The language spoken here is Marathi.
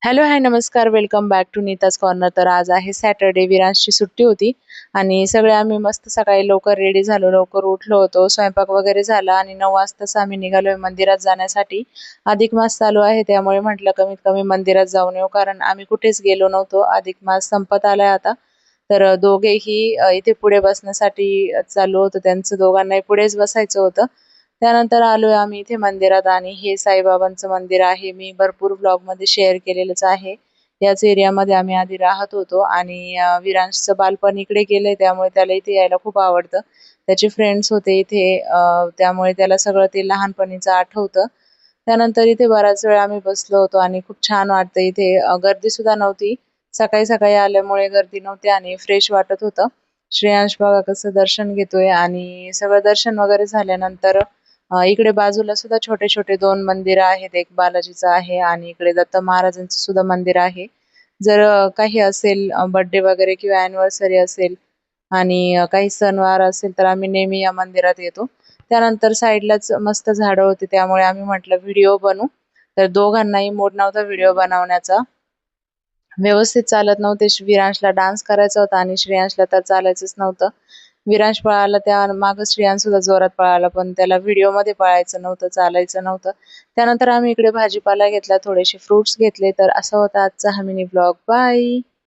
हॅलो, हाय, नमस्कार. Welcome back to Neeta's corner. तर आज आहे सॅटर्डे. विरांशची सुट्टी होती आणि सगळे आम्ही मस्त सकाळी लवकर रेडी झालो, लवकर उठलो होतो. स्वयंपाक वगैरे झाला आणि 9 वाजताच आम्ही निघालोय मंदिरात जाण्यासाठी. अधिक मास चालू आहे त्यामुळे म्हटलं कमीत कमी मंदिरात जाऊन येऊ, कारण आम्ही कुठेच गेलो नव्हतो. अधिक मास संपत आलाय आता. तर दोघेही इथे पुढे बसण्यासाठी चालू होतं त्यांचं. दोघांनाही पुढेच बसायचं होतं. त्यानंतर आलोय आम्ही इथे मंदिरात आणि हे साईबाबांचं मंदिर आहे. मी भरपूर व्लॉगमध्ये शेअर केलेलंच आहे. याच एरियामध्ये आम्ही आधी राहत होतो आणि विरांशचं बालपण इकडे गेलंय त्यामुळे त्याला इथे यायला खूप आवडतं. त्याचे फ्रेंड्स होते इथे, त्यामुळे त्याला सगळं ते लहानपणीचं आठवतं. त्यानंतर इथे बराच वेळ आम्ही बसलो होतो आणि खूप छान वाटतं इथे. गर्दी सुद्धा नव्हती. सकाळी सकाळी आल्यामुळे गर्दी नव्हती आणि फ्रेश वाटत होतं. श्रेयांश बघा कसं दर्शन घेतोय आणि सगळं दर्शन वगैरे झाल्यानंतर इकडे बाजूला सुद्धा छोटे छोटे 2 मंदिर आहेत. एक बालाजीचं आहे आणि इकडे दत्त महाराजांचं सुद्धा मंदिर आहे. जर काही असेल, बर्थडे वगैरे किंवा अॅनिव्हर्सरी असेल आणि काही सणवार असेल तर आम्ही नेहमी या मंदिरात येतो. त्यानंतर साईडलाच मस्त झाडं होती त्यामुळे आम्ही म्हटलं व्हिडिओ बनवू. तर दोघांनाही मूड नव्हता व्हिडिओ बनवण्याचा. व्यवस्थित चालत नव्हते. विरांशला डान्स करायचा होता आणि श्रेयांशला तर चालायचंच नव्हतं. विरांश पळाला त्या मागं श्रेयांश सुद्धा जोरात पळाला, पण त्याला व्हिडिओमध्ये पळायचं नव्हतं, चालायचं नव्हतं. त्यानंतर आम्ही इकडे भाजीपाला घेतला, थोडेसे फ्रुट्स घेतले. तर असा होता आजचा हा मिनी ब्लॉग. बाय.